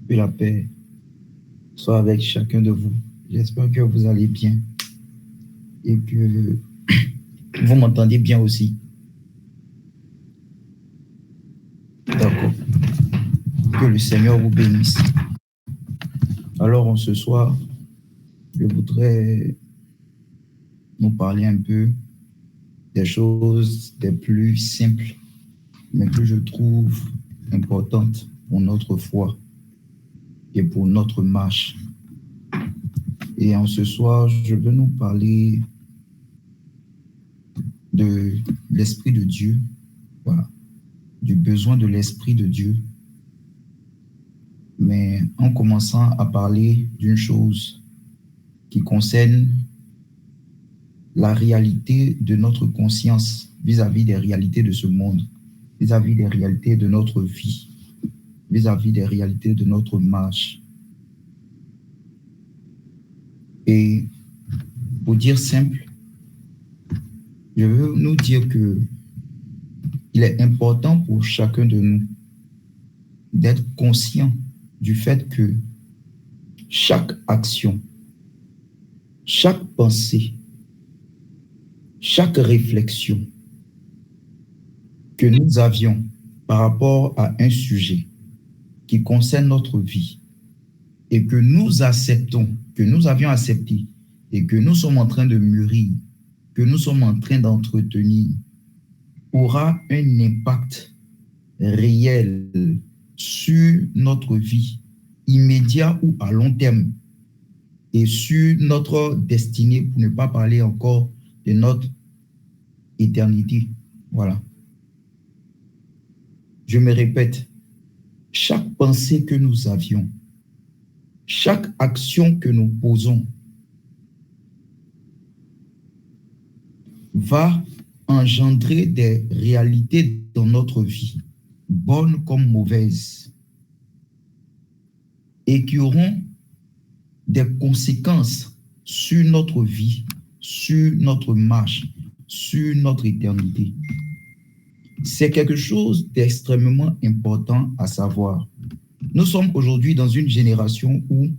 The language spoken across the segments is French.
Que la paix soit avec chacun de vous. J'espère que vous allez bien et que vous m'entendez bien aussi. D'accord. Que le Seigneur vous bénisse. Alors, ce soir, je voudrais nous parler un peu des choses des plus simples, mais que je trouve importantes pour notre foi et pour notre marche. Et en ce soir, je veux nous parler de l'Esprit de Dieu, voilà, du besoin de l'Esprit de Dieu, mais en commençant à parler d'une chose qui concerne la réalité de notre conscience vis-à-vis des réalités de ce monde, vis-à-vis des réalités de notre vie, vis-à-vis des réalités de notre marche. Et pour dire simple, je veux nous dire que il est important pour chacun de nous d'être conscient du fait que chaque action, chaque pensée, chaque réflexion que nous avions par rapport à un sujet qui concerne notre vie et que nous acceptons, que nous avions accepté et que nous sommes en train de mûrir, que nous sommes en train d'entretenir, aura un impact réel sur notre vie, immédiat ou à long terme, et sur notre destinée, pour ne pas parler encore de notre éternité. Voilà. Je me répète, chaque pensée que nous avions, chaque action que nous posons va engendrer des réalités dans notre vie, bonnes comme mauvaises, et qui auront des conséquences sur notre vie, sur notre marche, sur notre éternité. C'est quelque chose d'extrêmement important à savoir. Nous sommes aujourd'hui dans une génération où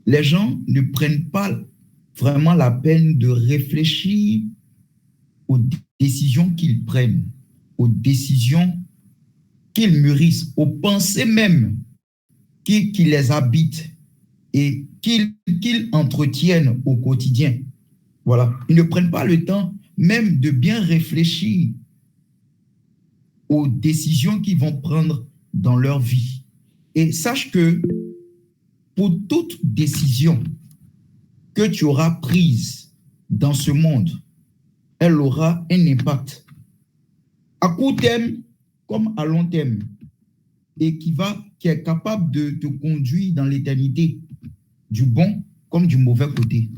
les gens ne prennent pas vraiment la peine de réfléchir aux décisions qu'ils prennent, aux décisions qu'ils mûrissent, aux pensées même qui les habitent et qu'ils entretiennent au quotidien. Voilà. Ils ne prennent pas le temps même de bien réfléchir aux décisions qu'ils vont prendre dans leur vie. Et sache que pour toute décision que tu auras prise dans ce monde, elle aura un impact à court terme comme à long terme et qui est capable de te conduire dans l'éternité, du bon comme du mauvais côté.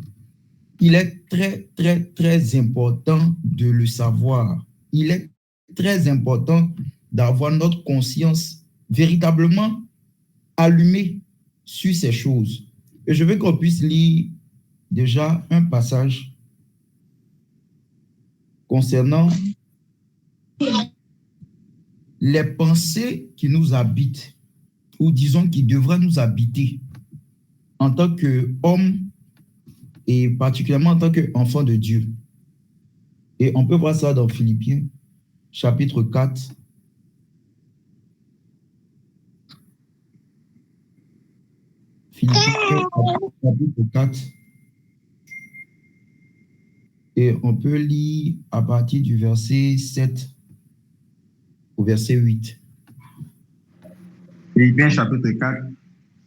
Il est très, très, très important de le savoir. Il est très important d'avoir notre conscience véritablement allumée sur ces choses. Et je veux qu'on puisse lire déjà un passage concernant les pensées qui nous habitent, ou disons qui devraient nous habiter en tant qu'hommes et particulièrement en tant qu'enfants de Dieu. Et on peut voir ça dans Philippiens, chapitre 4. Philippiens, chapitre 4. Et on peut lire à partir du verset 7 au verset 8. Philippiens, chapitre 4,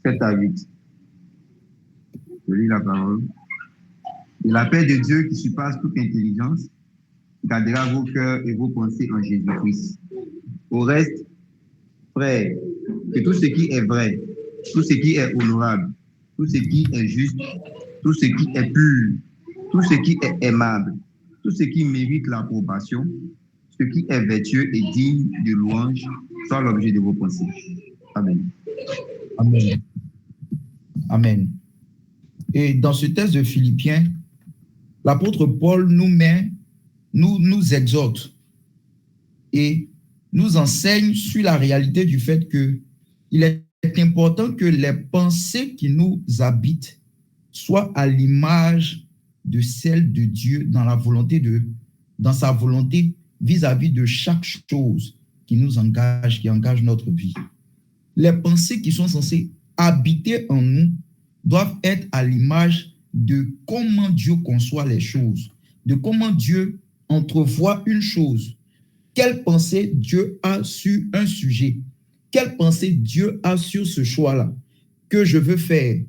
7 à 8. Je lis la parole. Et la paix de Dieu qui surpasse toute intelligence gardera vos cœurs et vos pensées en Jésus-Christ. Au reste, frères, que tout ce qui est vrai, tout ce qui est honorable, tout ce qui est juste, tout ce qui est pur, tout ce qui est aimable, tout ce qui mérite l'approbation, ce qui est vertueux et digne de louange, soit l'objet de vos pensées. Amen. Amen. Amen. Et dans ce texte de Philippiens, l'apôtre Paul nous exhorte et nous enseigne sur la réalité du fait qu'il est important que les pensées qui nous habitent soient à l'image de celle de Dieu dans sa volonté vis-à-vis de chaque chose qui nous engage, qui engage notre vie. Les pensées qui sont censées habiter en nous doivent être à l'image de comment Dieu conçoit les choses, de comment Dieu entrevoit une chose. Quelle pensée Dieu a sur un sujet? Quelle pensée Dieu a sur ce choix-là que je veux faire?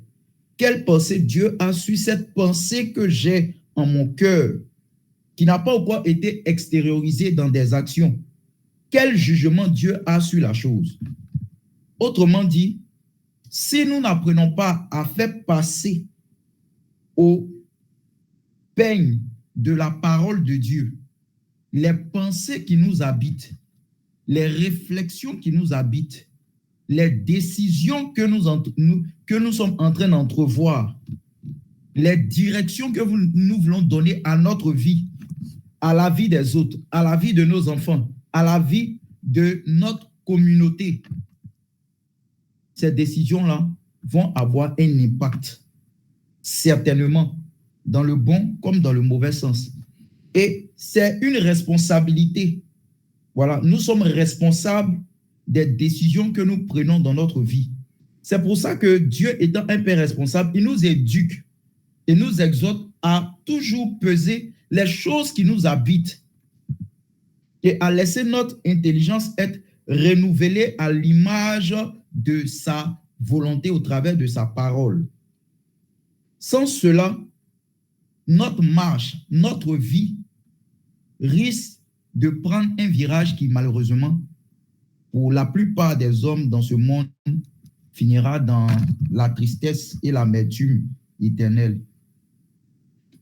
Quelle pensée Dieu a sur cette pensée que j'ai en mon cœur, qui n'a pas encore été extériorisée dans des actions? Quel jugement Dieu a sur la chose? Autrement dit, si nous n'apprenons pas à faire passer au peigne de la parole de Dieu les pensées qui nous habitent, les réflexions qui nous habitent, les décisions que nous sommes en train d'entrevoir, les directions que nous voulons donner à notre vie, à la vie des autres, à la vie de nos enfants, à la vie de notre communauté, ces décisions-là vont avoir un impact, certainement, dans le bon comme dans le mauvais sens. Et c'est une responsabilité. Voilà, nous sommes responsables des décisions que nous prenons dans notre vie. C'est pour ça que Dieu, étant un Père responsable, il nous éduque et nous exhorte à toujours peser les choses qui nous habitent et à laisser notre intelligence être renouvelée à l'image de sa volonté au travers de sa parole. Sans cela, notre marche, notre vie risque de prendre un virage qui, malheureusement, pour la plupart des hommes dans ce monde, finira dans la tristesse et l'amertume éternelle.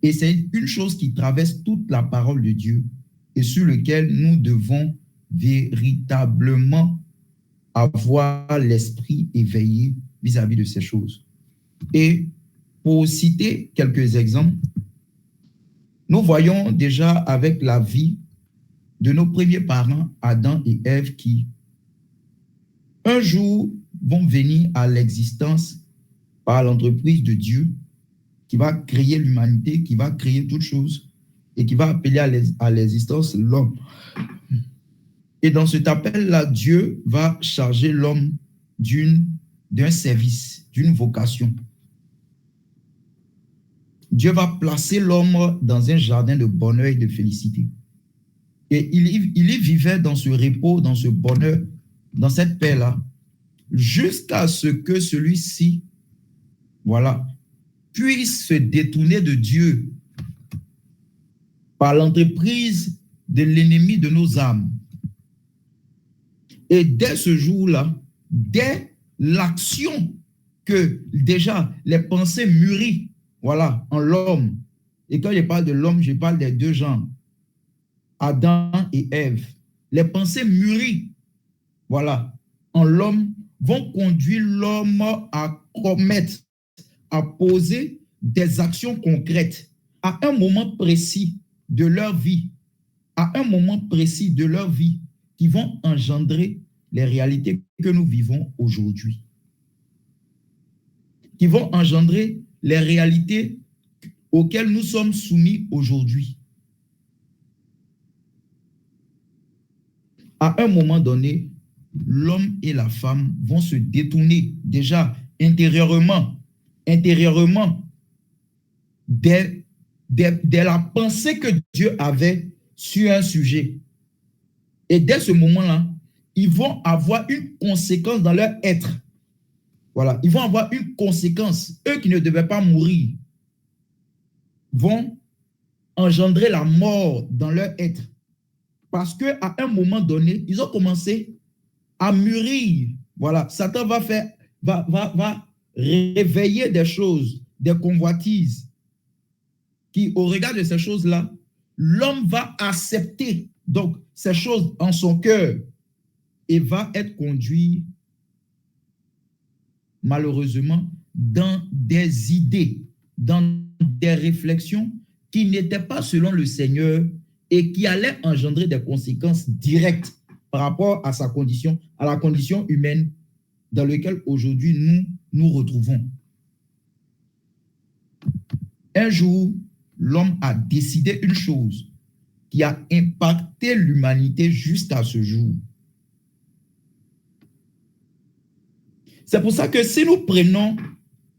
Et c'est une chose qui traverse toute la parole de Dieu et sur laquelle nous devons véritablement avoir l'esprit éveillé vis-à-vis de ces choses. Et pour citer quelques exemples, nous voyons déjà avec la vie de nos premiers parents, Adam et Ève, qui un jour vont venir à l'existence par l'entreprise de Dieu, qui va créer l'humanité, qui va créer toutes choses et qui va appeler à l'existence l'homme. Et dans cet appel-là, Dieu va charger l'homme d'un service, d'une vocation. Dieu va placer l'homme dans un jardin de bonheur et de félicité. Et il y vivait dans ce repos, dans ce bonheur, dans cette paix-là, jusqu'à ce que celui-ci, voilà, puisse se détourner de Dieu par l'entreprise de l'ennemi de nos âmes. Et dès ce jour-là, dès l'action que déjà les pensées mûrissent, voilà, en l'homme. Et quand je parle de l'homme, je parle des deux genres, Adam et Ève. Les pensées mûries, voilà, en l'homme, vont conduire l'homme à commettre, à poser des actions concrètes à un moment précis de leur vie, à un moment précis de leur vie, qui vont engendrer les réalités que nous vivons aujourd'hui, qui vont engendrer les réalités auxquelles nous sommes soumis aujourd'hui. À un moment donné, l'homme et la femme vont se détourner déjà intérieurement de la pensée que Dieu avait sur un sujet. Et dès ce moment-là, ils vont avoir une conséquence dans leur être. Voilà, ils vont avoir une conséquence. Eux qui ne devaient pas mourir vont engendrer la mort dans leur être. Parce qu'à un moment donné, ils ont commencé à mûrir. Voilà, Satan va réveiller des choses, des convoitises, qui, au regard de ces choses-là, l'homme va accepter donc ces choses en son cœur et va être conduit, malheureusement, dans des idées, dans des réflexions qui n'étaient pas selon le Seigneur et qui allaient engendrer des conséquences directes par rapport à sa condition, à la condition humaine dans lequel aujourd'hui nous nous retrouvons. Un jour, l'homme a décidé une chose qui a impacté l'humanité jusqu'à ce jour. C'est pour ça que si nous prenons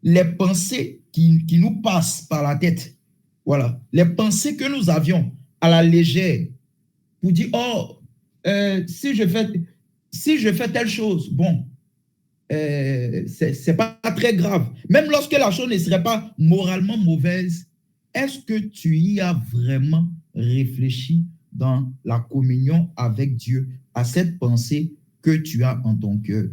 les pensées qui nous passent par la tête, voilà, les pensées que nous avions à la légère, pour dire, oh, si je fais telle chose, bon, c'est pas très grave. Même lorsque la chose ne serait pas moralement mauvaise, est-ce que tu y as vraiment réfléchi dans la communion avec Dieu à cette pensée que tu as en ton cœur?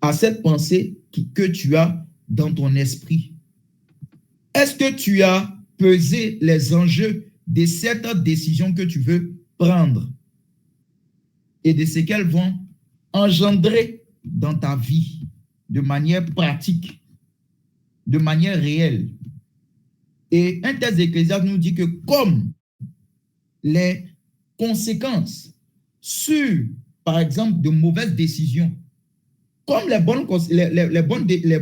À cette pensée que tu as dans ton esprit? Est-ce que tu as pesé les enjeux de cette décision que tu veux prendre et de ce qu'elles vont engendrer dans ta vie de manière pratique, de manière réelle? Et un texte d'Ecclésiaste nous dit que comme les conséquences sur, par exemple, de mauvaises décisions, comme les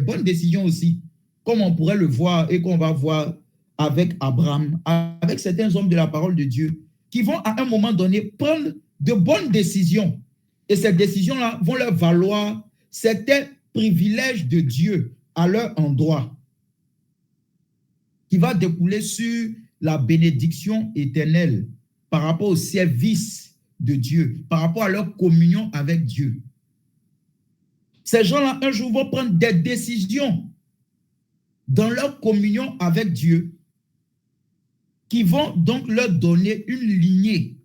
bonnes décisions aussi, comme on pourrait le voir et qu'on va voir avec Abraham, avec certains hommes de la parole de Dieu, qui vont à un moment donné prendre de bonnes décisions. Et ces décisions-là vont leur valoir certains privilèges de Dieu à leur endroit, qui va découler sur la bénédiction éternelle par rapport au service de Dieu, par rapport à leur communion avec Dieu. Ces gens-là, un jour, vont prendre des décisions dans leur communion avec Dieu qui vont donc leur donner une lignée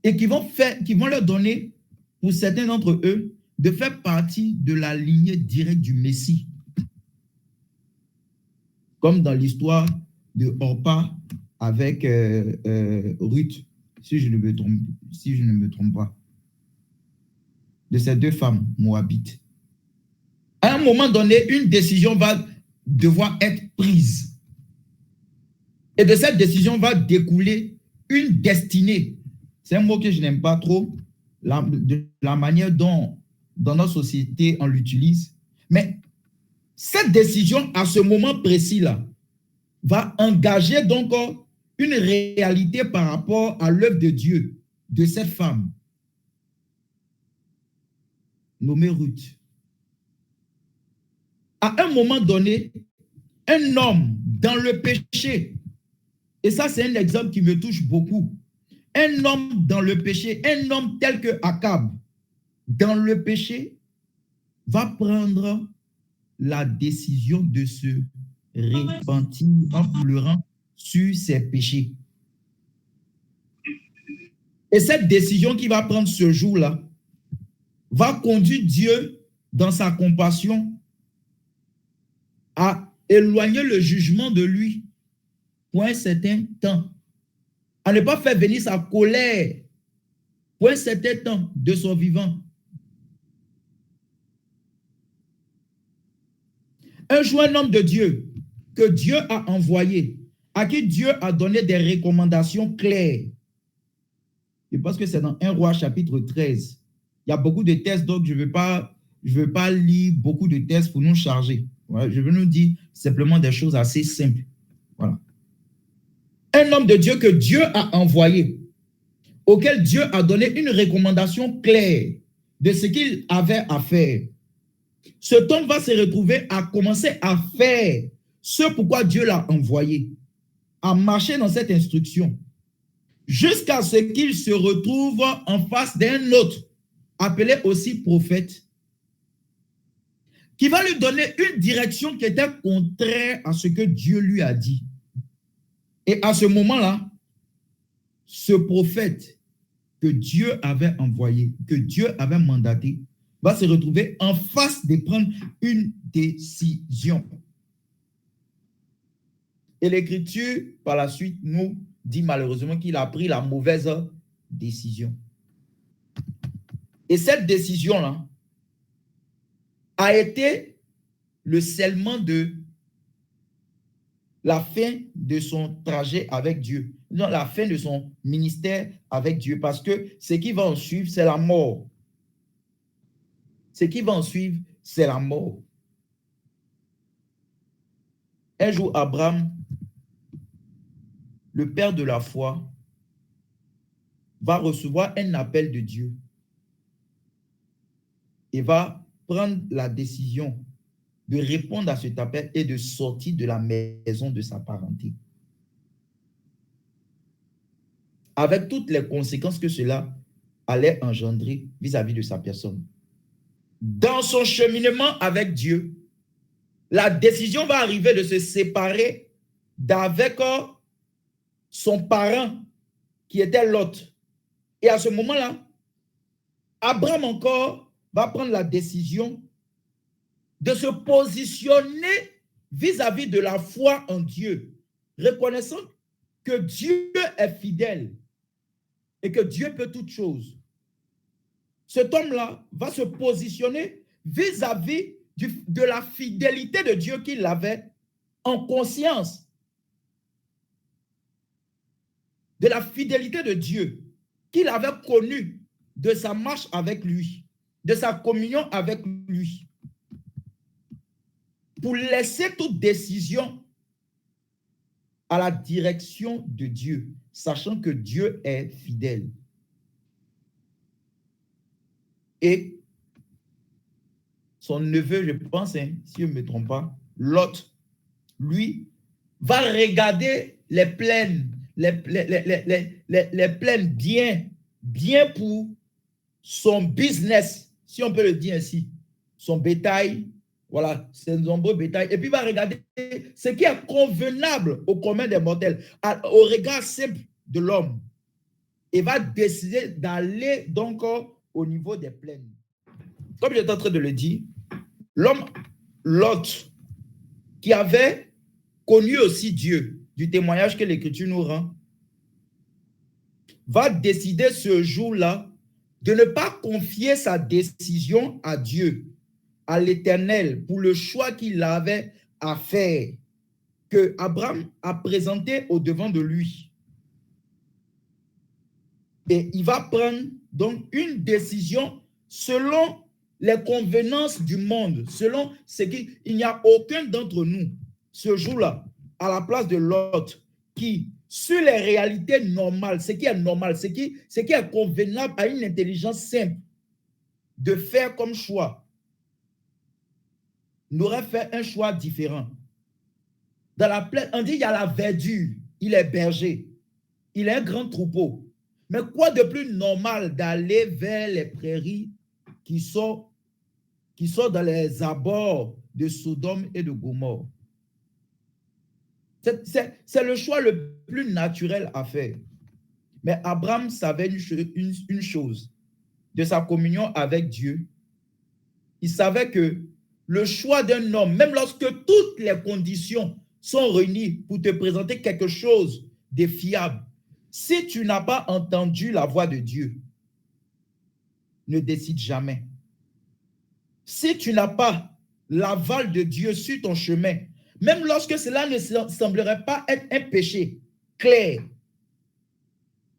et qui vont leur donner, pour certains d'entre eux, de faire partie de la lignée directe du Messie. Comme dans l'histoire de Orpa avec Ruth, si je ne me trompe pas, de ces deux femmes moabites. À un moment donné, une décision va devoir être prise. Et de cette décision va découler une destinée. C'est un mot que je n'aime pas trop, de la manière dont dans notre société on l'utilise. Mais cette décision, à ce moment précis-là, va engager donc une réalité par rapport à l'œuvre de Dieu, de cette femme, nommée Ruth. À un moment donné, un homme dans le péché, et ça c'est un exemple qui me touche beaucoup, un homme dans le péché, un homme tel que Akab, dans le péché, va prendre la décision de se repentir en pleurant sur ses péchés. Et cette décision qu'il va prendre ce jour-là va conduire Dieu, dans sa compassion, à éloigner le jugement de lui pour un certain temps, à ne pas faire venir sa colère pour un certain temps de son vivant. Un jour, un homme de Dieu que Dieu a envoyé, à qui Dieu a donné des recommandations claires. Je pense que c'est dans 1 Roi chapitre 13. Il y a beaucoup de textes, donc je ne veux pas lire beaucoup de textes pour nous charger. Voilà, je veux nous dire simplement des choses assez simples. Voilà. Un homme de Dieu que Dieu a envoyé, auquel Dieu a donné une recommandation claire de ce qu'il avait à faire. Cet homme va se retrouver à commencer à faire ce pourquoi Dieu l'a envoyé, à marcher dans cette instruction, jusqu'à ce qu'il se retrouve en face d'un autre, appelé aussi prophète, qui va lui donner une direction qui était contraire à ce que Dieu lui a dit. Et à ce moment-là, ce prophète que Dieu avait envoyé, que Dieu avait mandaté, va se retrouver en face de prendre une décision. Et l'Écriture, par la suite, nous dit malheureusement qu'il a pris la mauvaise décision. Et cette décision-là a été le scellement de la fin de son trajet avec Dieu, la fin de son ministère avec Dieu, parce que ce qui va en suivre, c'est la mort. Ce qui va en suivre, c'est la mort. Un jour, Abraham, le père de la foi, va recevoir un appel de Dieu et va prendre la décision de répondre à cet appel et de sortir de la maison de sa parenté. Avec toutes les conséquences que cela allait engendrer vis-à-vis de sa personne. Dans son cheminement avec Dieu, la décision va arriver de se séparer d'avec son parent qui était Lot. Et à ce moment-là, Abraham encore va prendre la décision de se positionner vis-à-vis de la foi en Dieu, reconnaissant que Dieu est fidèle et que Dieu peut toutes choses. Cet homme-là va se positionner vis-à-vis de la fidélité de Dieu qu'il avait en conscience, de la fidélité de Dieu qu'il avait connue de sa marche avec lui, de sa communion avec lui, pour laisser toute décision à la direction de Dieu, sachant que Dieu est fidèle. Et son neveu, je pense, si je ne me trompe pas, Lot, lui, va regarder les plaines, les plaines bien pour son business, si on peut le dire ainsi, son bétail, voilà, ses nombreux bétails, et puis il va regarder ce qui est convenable au commun des mortels, au regard simple de l'homme, et va décider d'aller donc au niveau des plaines. Comme j'étais en train de le dire, l'homme Lot, qui avait connu aussi Dieu, du témoignage que l'Écriture nous rend, va décider ce jour-là de ne pas confier sa décision à Dieu, à l'Éternel, pour le choix qu'il avait à faire, que Abraham a présenté au devant de lui. Et il va prendre donc une décision selon les convenances du monde, selon ce qu'il n'y a aucun d'entre nous, ce jour-là, à la place de Lot, qui, sur les réalités normales, ce qui est normal, ce qui est convenable à une intelligence simple, de faire comme choix, n'aurait fait un choix différent. Dans la plaine, on dit il y a la verdure, il est berger, il est un grand troupeau. Mais quoi de plus normal d'aller vers les prairies qui sont dans les abords de Sodome et de Gomorrhe? C'est le choix le plus naturel à faire. Mais Abraham savait une chose de sa communion avec Dieu. Il savait que le choix d'un homme, même lorsque toutes les conditions sont réunies pour te présenter quelque chose de fiable, si tu n'as pas entendu la voix de Dieu, ne décide jamais. Si tu n'as pas l'aval de Dieu sur ton chemin, même lorsque cela ne semblerait pas être un péché clair,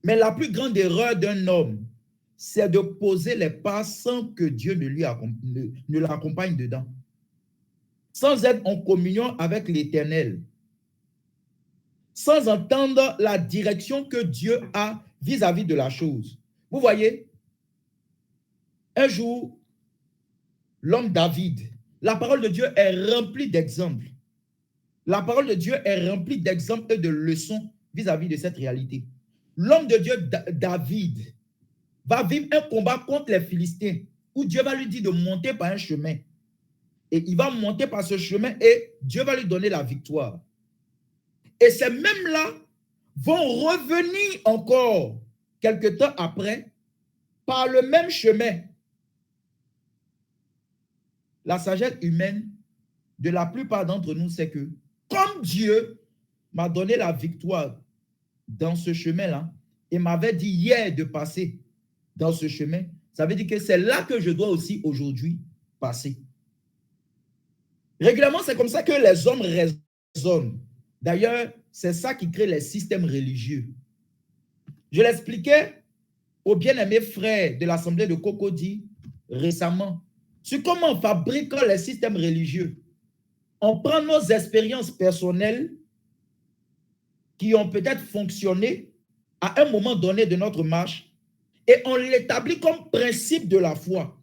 mais la plus grande erreur d'un homme, c'est de poser les pas sans que Dieu ne l'accompagne dedans, sans être en communion avec l'Éternel, sans entendre la direction que Dieu a vis-à-vis de la chose. Vous voyez, un jour, l'homme David, la parole de Dieu est remplie d'exemples. La parole de Dieu est remplie d'exemples et de leçons vis-à-vis de cette réalité. L'homme de Dieu, David, va vivre un combat contre les Philistins, où Dieu va lui dire de monter par un chemin. Et il va monter par ce chemin et Dieu va lui donner la victoire. Et ces mêmes-là vont revenir encore quelque temps après par le même chemin. La sagesse humaine de la plupart d'entre nous, c'est que comme Dieu m'a donné la victoire dans ce chemin-là et m'avait dit hier de passer dans ce chemin, ça veut dire que c'est là que je dois aussi aujourd'hui passer. Régulièrement, c'est comme ça que les hommes raisonnent. D'ailleurs, c'est ça qui crée les systèmes religieux. Je l'expliquais au bien-aimé frère de l'Assemblée de Cocody récemment, sur comment fabriquons les systèmes religieux. On prend nos expériences personnelles qui ont peut-être fonctionné à un moment donné de notre marche et on l'établit comme principe de la foi,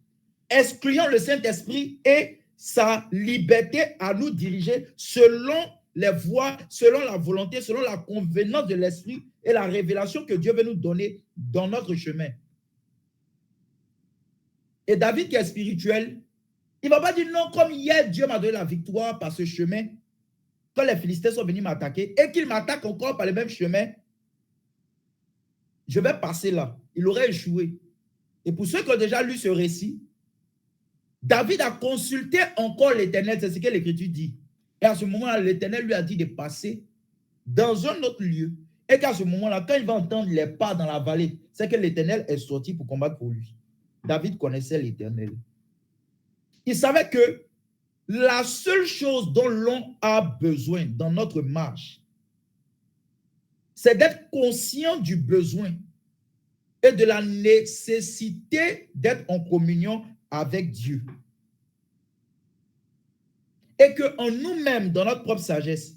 excluant le Saint-Esprit et sa liberté à nous diriger selon les voies, selon la volonté, selon la convenance de l'Esprit et la révélation que Dieu veut nous donner dans notre chemin. Et David qui est spirituel, il ne va pas dire non, comme hier Dieu m'a donné la victoire par ce chemin, quand les Philistins sont venus m'attaquer et qu'ils m'attaquent encore par le même chemin, je vais passer là. Il aurait échoué. Et pour ceux qui ont déjà lu ce récit, David a consulté encore l'Éternel, c'est ce que l'Écriture dit. Et à ce moment-là, l'Éternel lui a dit de passer dans un autre lieu. Et qu'à ce moment-là, quand il va entendre les pas dans la vallée, c'est que l'Éternel est sorti pour combattre pour lui. David connaissait l'Éternel. Il savait que la seule chose dont l'on a besoin dans notre marche, c'est d'être conscient du besoin et de la nécessité d'être en communion avec Dieu. Et qu'en nous-mêmes, dans notre propre sagesse,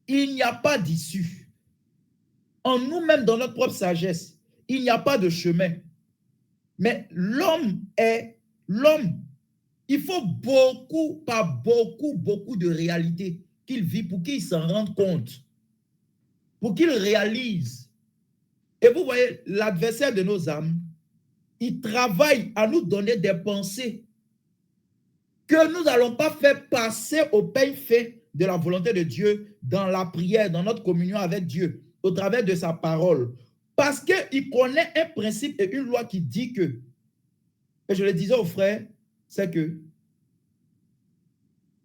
il n'y a pas d'issue. En nous-mêmes, dans notre propre sagesse, il n'y a pas de chemin. Mais l'homme, il faut beaucoup de réalité qu'il vit pour qu'il s'en rende compte, pour qu'il réalise. Et vous voyez, l'adversaire de nos âmes, il travaille à nous donner des pensées que nous n'allons pas faire passer au peigne fait de la volonté de Dieu dans la prière, dans notre communion avec Dieu, au travers de sa parole. Parce qu'il connaît un principe et une loi qui dit que, et je le disais aux frères, c'est que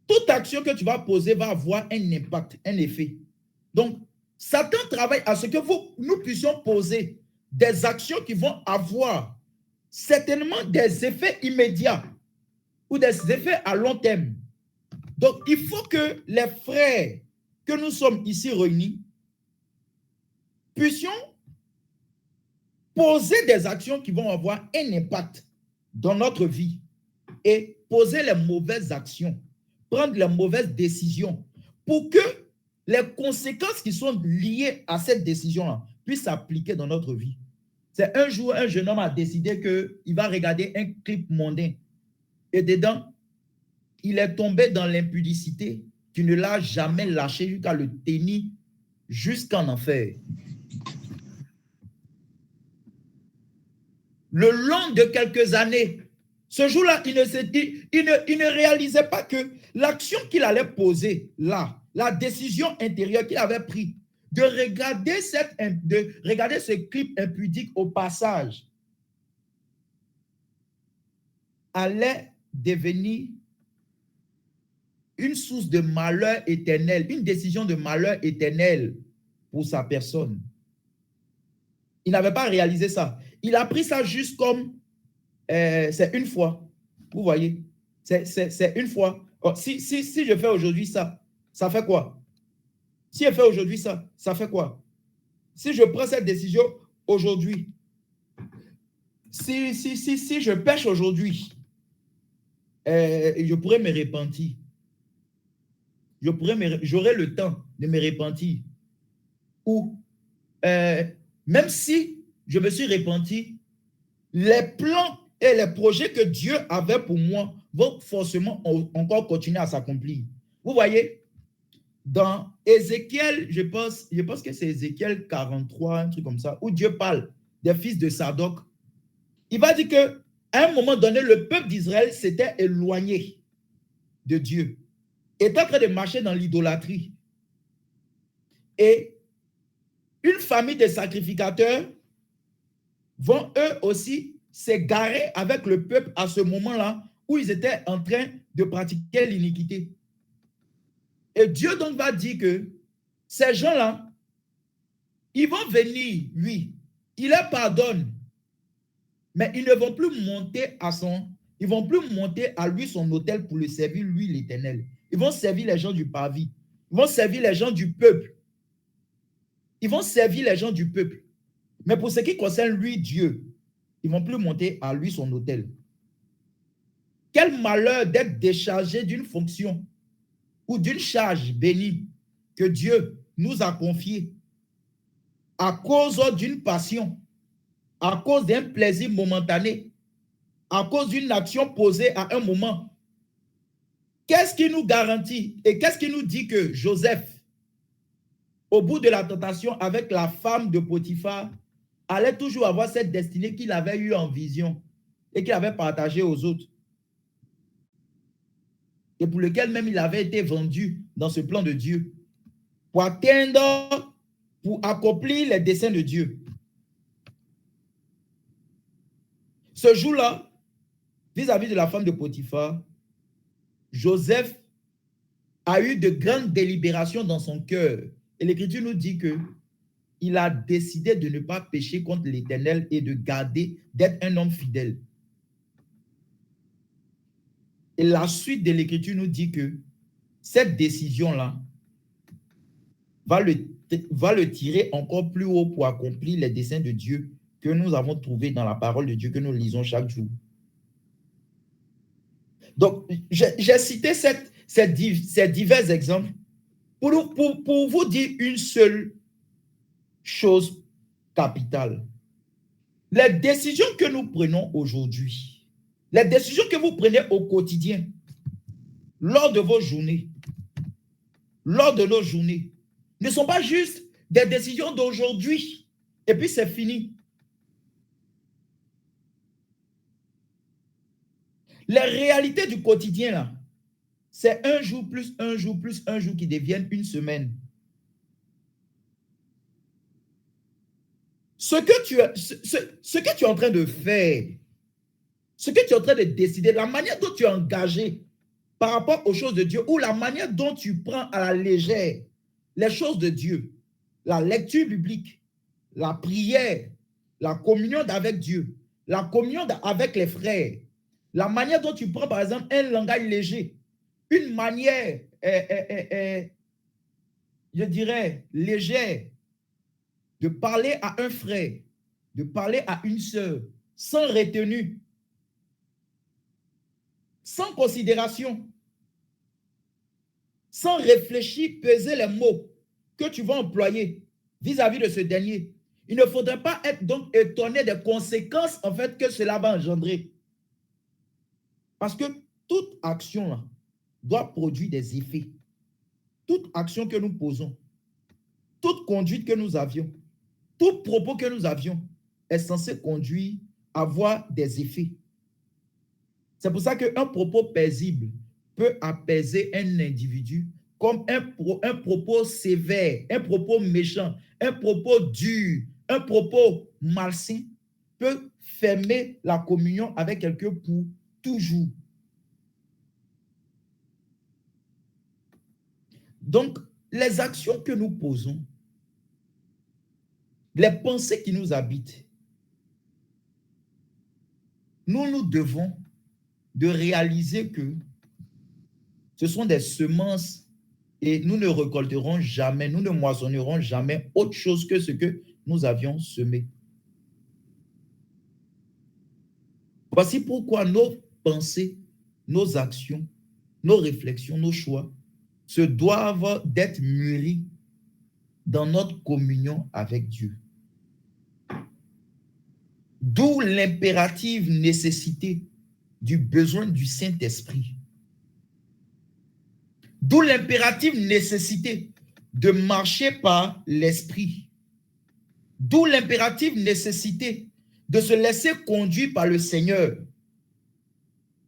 toute action que tu vas poser va avoir un impact, un effet. Donc, Satan travaille à ce que nous puissions poser des actions qui vont avoir certainement des effets immédiats ou des effets à long terme. Donc, il faut que les frères que nous sommes ici réunis puissions poser des actions qui vont avoir un impact dans notre vie et poser les mauvaises actions, prendre les mauvaises décisions pour que les conséquences qui sont liées à cette décision-là puissent s'appliquer dans notre vie. C'est un jour, un jeune homme a décidé qu'il va regarder un clip mondain et dedans, il est tombé dans l'impudicité qui ne l'a jamais lâché jusqu'à le tenir jusqu'en enfer. Le long de quelques années, ce jour-là, il ne réalisait pas que l'action qu'il allait poser là, la décision intérieure qu'il avait prise de regarder ce clip impudique au passage allait devenir une source de malheur éternel, une décision de malheur éternel pour sa personne. Il n'avait pas réalisé ça. Il a pris ça juste comme c'est une fois. Vous voyez, c'est une fois. Oh, si je fais aujourd'hui ça, ça fait quoi? Si je fais aujourd'hui ça, ça fait quoi? Si je prends cette décision aujourd'hui, si je pêche aujourd'hui, je pourrais me repentir. J'aurai le temps de me repentir. Ou même si je me suis repenti, les plans et les projets que Dieu avait pour moi vont forcément encore continuer à s'accomplir. Vous voyez, dans Ézéchiel, je pense que c'est Ézéchiel 43, un truc comme ça, où Dieu parle des fils de Sadoc. Il va dire qu'à un moment donné, le peuple d'Israël s'était éloigné de Dieu, est en train de marcher dans l'idolâtrie. Et une famille de sacrificateurs vont eux aussi s'égarer avec le peuple à ce moment-là où ils étaient en train de pratiquer l'iniquité. Et Dieu donc va dire que ces gens-là, ils vont venir, oui, il les pardonne, mais ils ne vont plus monter à lui son autel pour le servir, lui l'Éternel. Ils vont servir les gens du parvis. Ils vont servir les gens du peuple. Ils vont servir les gens du peuple. Mais pour ce qui concerne lui, Dieu, ils ne vont plus monter à lui son autel. quel malheur d'être déchargé d'une fonction ou d'une charge bénie que Dieu nous a confiée à cause d'une passion, à cause d'un plaisir momentané, à cause d'une action posée à un moment. Qu'est-ce qui nous garantit et qu'est-ce qui nous dit que Joseph, au bout de la tentation avec la femme de Potiphar, allait toujours avoir cette destinée qu'il avait eue en vision et qu'il avait partagée aux autres, et pour lequel même il avait été vendu dans ce plan de Dieu, pour atteindre, pour accomplir les desseins de Dieu. Ce jour-là, vis-à-vis de la femme de Potiphar, Joseph a eu de grandes délibérations dans son cœur. Et l'Écriture nous dit que il a décidé de ne pas pécher contre l'Éternel et de garder, d'être un homme fidèle. Et la suite de l'Écriture nous dit que cette décision-là va le tirer encore plus haut pour accomplir les desseins de Dieu que nous avons trouvés dans la parole de Dieu que nous lisons chaque jour. Donc, j'ai cité ces divers exemples pour vous dire une seule chose capitale. Les décisions que nous prenons aujourd'hui, les décisions que vous prenez au quotidien, lors de vos journées, lors de nos journées, ne sont pas juste des décisions d'aujourd'hui et puis c'est fini. Les réalités du quotidien, là, c'est un jour plus un jour plus un jour qui deviennent une semaine. Ce que tu es en train de faire, ce que tu es en train de décider, la manière dont tu es engagé par rapport aux choses de Dieu ou la manière dont tu prends à la légère les choses de Dieu, la lecture biblique, la prière, la communion avec Dieu, la communion avec les frères, la manière dont tu prends par exemple un langage léger, une manière, je dirais, légère de parler à un frère, de parler à une sœur, sans retenue, sans considération, sans réfléchir, peser les mots que tu vas employer vis-à-vis de ce dernier. Il ne faudrait pas être donc étonné des conséquences en fait que cela va engendrer. Parce que toute action là, doit produire des effets. Toute action que nous posons, toute conduite que nous avions, tout propos que nous avions est censé conduire à avoir des effets. C'est pour ça qu'un propos paisible peut apaiser un individu comme un propos sévère, un propos méchant, un propos dur, un propos malsain peut fermer la communion avec quelqu'un pour toujours. Donc, les actions que nous posons, les pensées qui nous habitent, nous devons de réaliser que ce sont des semences et nous ne récolterons jamais, nous ne moissonnerons jamais autre chose que ce que nous avions semé. Voici pourquoi nos pensées, nos actions, nos réflexions, nos choix se doivent d'être mûris dans notre communion avec Dieu. D'où l'impérative nécessité du besoin du Saint-Esprit. D'où l'impérative nécessité de marcher par l'Esprit. D'où l'impérative nécessité de se laisser conduire par le Seigneur.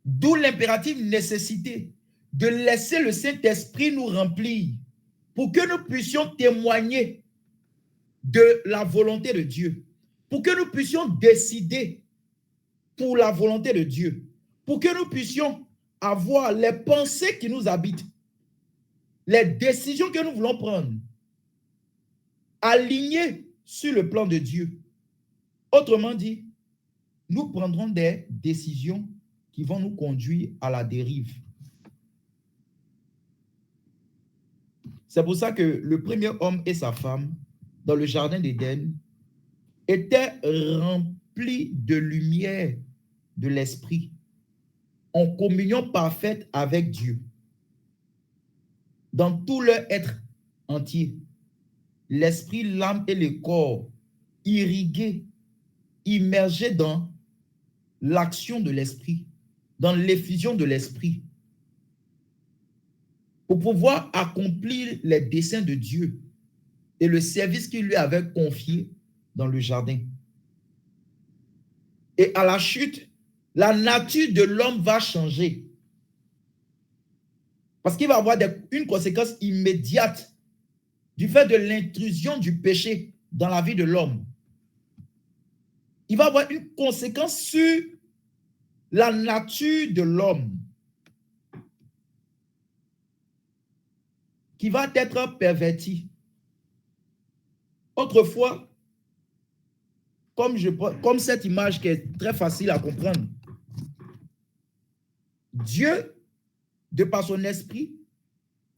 D'où l'impérative nécessité de laisser le Saint-Esprit nous remplir pour que nous puissions témoigner de la volonté de Dieu, pour que nous puissions décider pour la volonté de Dieu, pour que nous puissions avoir les pensées qui nous habitent, les décisions que nous voulons prendre, alignées sur le plan de Dieu. Autrement dit, nous prendrons des décisions qui vont nous conduire à la dérive. C'est pour ça que le premier homme et sa femme, dans le jardin d'Éden, étaient remplis de lumière de l'esprit. en communion parfaite avec Dieu, dans tout leur être entier, l'esprit, l'âme et le corps, irrigués, immergés dans l'action de l'esprit, dans l'effusion de l'esprit, pour pouvoir accomplir les desseins de Dieu et le service qu'il lui avait confié dans le jardin. Et à la chute, la nature de l'homme va changer. Parce qu'il va avoir une conséquence immédiate du fait de l'intrusion du péché dans la vie de l'homme. Il va avoir une conséquence sur la nature de l'homme qui va être pervertie. Autrefois, comme cette image qui est très facile à comprendre, Dieu, de par son esprit,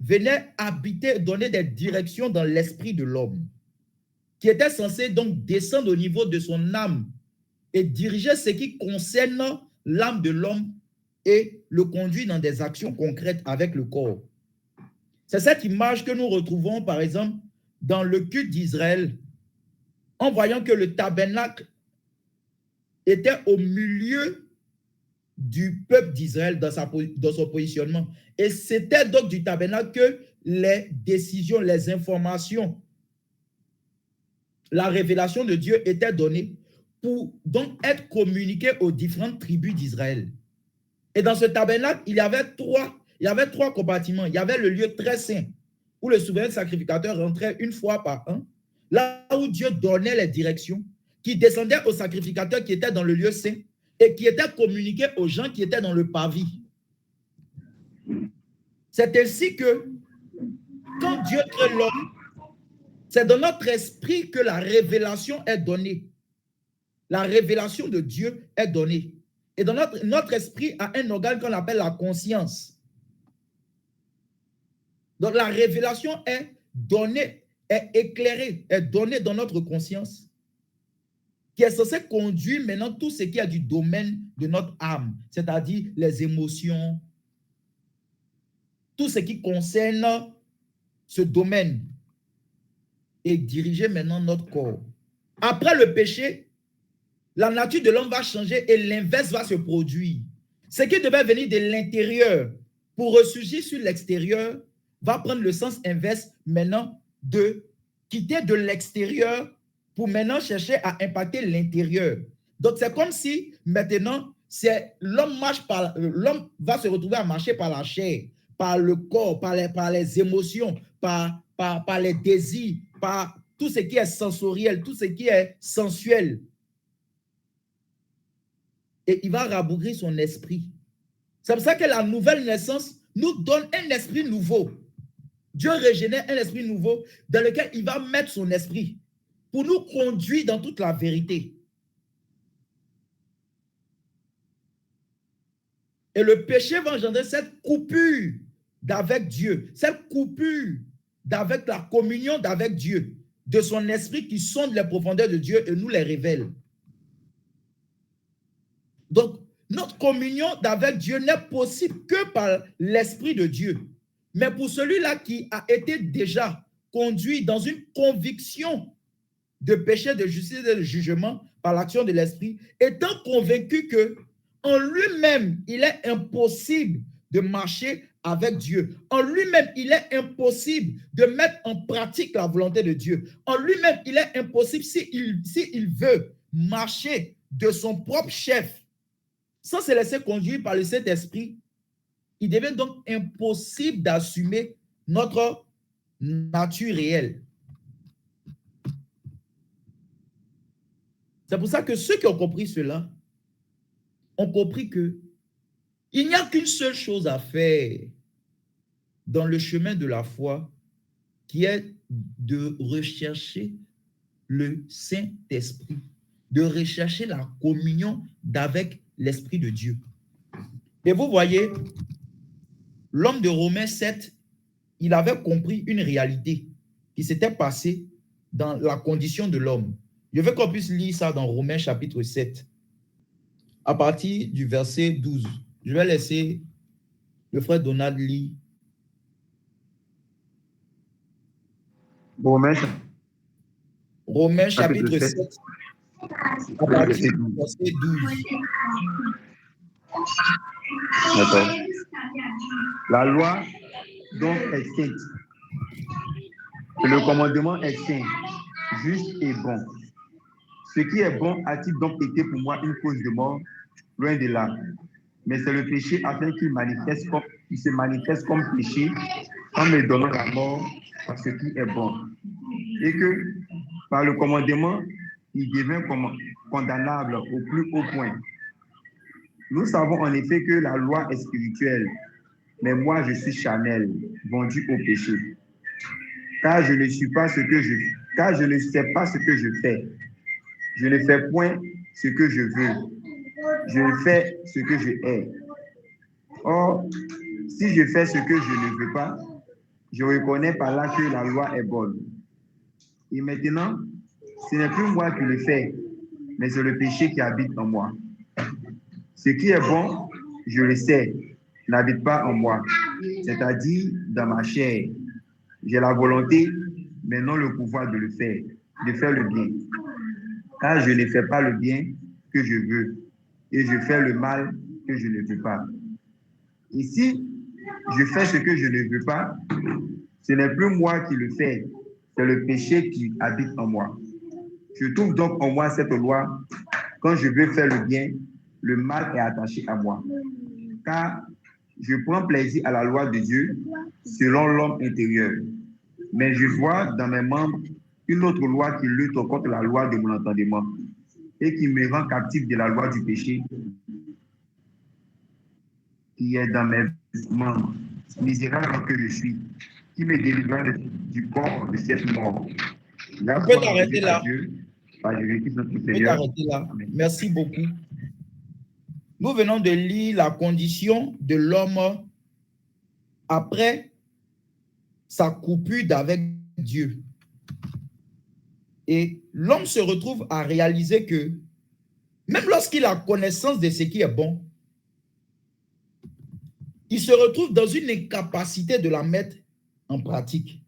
venait habiter, donner des directions dans l'esprit de l'homme, qui était censé donc descendre au niveau de son âme et diriger ce qui concerne l'âme de l'homme et le conduire dans des actions concrètes avec le corps. C'est cette image que nous retrouvons, par exemple, dans le culte d'Israël, en voyant que le tabernacle était au milieu du peuple d'Israël dans son positionnement. Et c'était donc du tabernacle que les décisions, les informations, la révélation de Dieu était donnée pour donc être communiquée aux différentes tribus d'Israël. Et dans ce tabernacle, il y avait trois compartiments. Il y avait le lieu très saint, où le souverain sacrificateur rentrait une fois par an, là où Dieu donnait les directions, qui descendaient au sacrificateur qui était dans le lieu saint et qui étaient communiquées aux gens qui étaient dans le parvis. C'est ainsi que, quand Dieu crée l'homme, c'est dans notre esprit que la révélation est donnée. La révélation de Dieu est donnée. Et dans notre esprit a un organe qu'on appelle la conscience. Donc la révélation est donnée, est éclairée, est donnée dans notre conscience, qui est censée conduire maintenant tout ce qui est du domaine de notre âme, c'est-à-dire les émotions, tout ce qui concerne ce domaine, et diriger maintenant notre corps. Après le péché, la nature de l'homme va changer et l'inverse va se produire. Ce qui devait venir de l'intérieur pour ressurgir sur l'extérieur va prendre le sens inverse maintenant de quitter de l'extérieur pour maintenant chercher à impacter l'intérieur. Donc c'est comme si maintenant l'homme va se retrouver à marcher par la chair, par le corps, par les émotions, par les désirs, par tout ce qui est sensoriel, tout ce qui est sensuel. Et il va rabougrir son esprit. C'est pour ça que la nouvelle naissance nous donne un esprit nouveau. Dieu régénère un esprit nouveau dans lequel il va mettre son esprit pour nous conduire dans toute la vérité. Et le péché va engendrer cette coupure d'avec Dieu, cette coupure d'avec la communion d'avec Dieu, de son esprit qui sonde les profondeurs de Dieu et nous les révèle. Donc, notre communion d'avec Dieu n'est possible que par l'Esprit de Dieu. Mais pour celui-là qui a été déjà conduit dans une conviction de péché, de justice et de jugement par l'action de l'Esprit, étant convaincu que en lui-même, il est impossible de marcher avec Dieu. En lui-même, il est impossible de mettre en pratique la volonté de Dieu. En lui-même, il est impossible, s'il veut marcher de son propre chef, sans se laisser conduire par le Saint-Esprit, il devient donc impossible d'assumer notre nature réelle. C'est pour ça que ceux qui ont compris cela ont compris que il n'y a qu'une seule chose à faire dans le chemin de la foi, qui est de rechercher le Saint-Esprit, de rechercher la communion d'avec l'Esprit de Dieu. Et vous voyez, l'homme de Romains 7, il avait compris une réalité qui s'était passée dans la condition de l'homme. Je veux qu'on puisse lire ça dans Romains chapitre 7, à partir du verset 12. Je vais laisser le frère Donald lire. Romains chapitre 7, à partir du verset 12. D'accord. La loi, donc, est sainte. Le commandement est saint, juste et bon. Ce qui est bon a-t-il donc été pour moi une cause de mort? Loin de là. Mais c'est le péché afin qu'il se manifeste comme péché en me donnant la mort par ce qui est bon. Et que par le commandement, il devient condamnable au plus haut point. Nous savons en effet que la loi est spirituelle, mais moi je suis charnel, vendu au péché. Car je ne sais pas ce que je fais. Je ne fais point ce que je veux. Je fais ce que je hais. Or, si je fais ce que je ne veux pas, je reconnais par là que la loi est bonne. Et maintenant, ce n'est plus moi qui le fais, mais c'est le péché qui habite en moi. Ce qui est bon, je le sais, n'habite pas en moi, c'est-à-dire dans ma chair. J'ai la volonté, mais non le pouvoir de le faire, de faire le bien. Car je ne fais pas le bien que je veux, et je fais le mal que je ne veux pas. Et si je fais ce que je ne veux pas, ce n'est plus moi qui le fais, c'est le péché qui habite en moi. Je trouve donc en moi cette loi. Quand je veux faire le bien, le mal est attaché à moi. Car je prends plaisir à la loi de Dieu selon l'homme intérieur. Mais je vois dans mes membres une autre loi qui lutte contre la loi de mon entendement et qui me rend captif de la loi du péché qui est dans mes membres. Misérable que je suis, qui me délivra du corps de cette mort. Là, tu peux t'arrêter là. Dieu, par Jésus-Christ notre Tu peux Seigneur. t'arrêter là. Amen. Merci beaucoup. Nous venons de lire la condition de l'homme après sa coupure avec Dieu. Et l'homme se retrouve à réaliser que même lorsqu'il a connaissance de ce qui est bon, il se retrouve dans une incapacité de la mettre en pratique.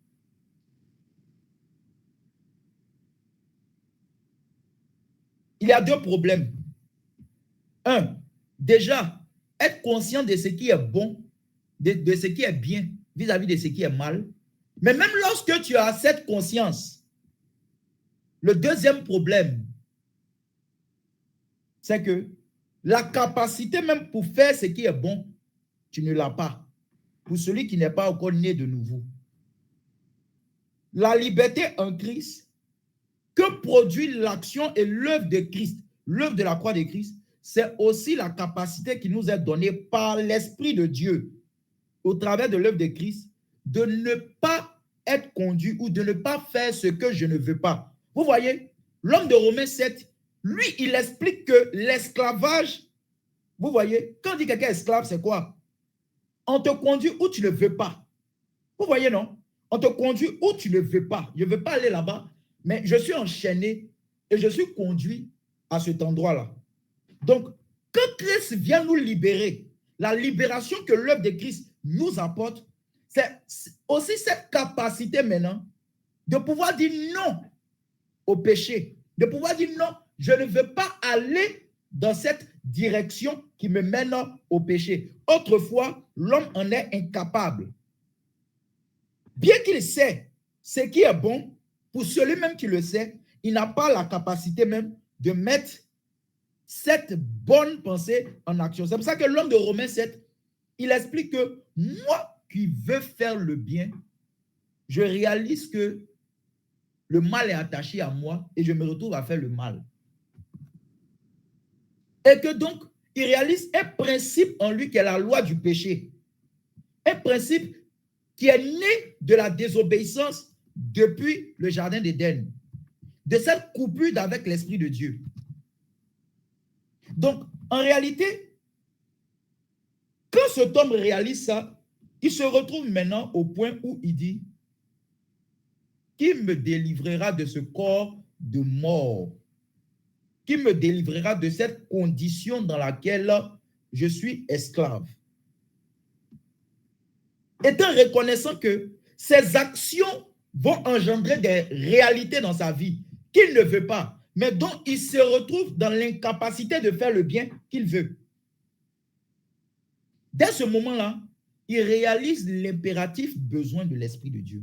Il y a deux problèmes. Un, déjà, être conscient de ce qui est bon, de ce qui est bien vis-à-vis de ce qui est mal. Mais même lorsque tu as cette conscience, le deuxième problème, c'est que la capacité même pour faire ce qui est bon, tu ne l'as pas. Pour celui qui n'est pas encore né de nouveau. La liberté en Christ, que produit l'action et l'œuvre de Christ, l'œuvre de la croix de Christ, c'est aussi la capacité qui nous est donnée par l'Esprit de Dieu, au travers de l'œuvre de Christ, de ne pas être conduit ou de ne pas faire ce que je ne veux pas. Vous voyez, l'homme de Romains 7, lui, il explique que l'esclavage, vous voyez, quand on dit quelqu'un esclave, c'est quoi? On te conduit où tu ne veux pas. Vous voyez, non? On te conduit où tu ne veux pas. Je ne veux pas aller là-bas, mais je suis enchaîné et je suis conduit à cet endroit-là. Donc, quand Christ vient nous libérer, la libération que l'œuvre de Christ nous apporte, c'est aussi cette capacité maintenant de pouvoir dire non au péché, de pouvoir dire non, je ne veux pas aller dans cette direction qui me mène au péché. Autrefois, l'homme en est incapable. Bien qu'il sait ce qui est bon, pour celui-même qui le sait, il n'a pas la capacité même de mettre cette bonne pensée en action. C'est pour ça que l'homme de Romains 7, il explique que moi qui veux faire le bien, je réalise que le mal est attaché à moi et je me retrouve à faire le mal. Et que donc, il réalise un principe en lui qui est la loi du péché. Un principe qui est né de la désobéissance depuis le jardin d'Éden, de cette coupure avec l'Esprit de Dieu. Donc, en réalité, quand cet homme réalise ça, il se retrouve maintenant au point où il dit « Qui me délivrera de ce corps de mort? Qui me délivrera de cette condition dans laquelle je suis esclave. Étant reconnaissant que ses actions vont engendrer des réalités dans sa vie qu'il ne veut pas, mais dont il se retrouve dans l'incapacité de faire le bien qu'il veut. Dès ce moment-là, il réalise l'impératif besoin de l'Esprit de Dieu.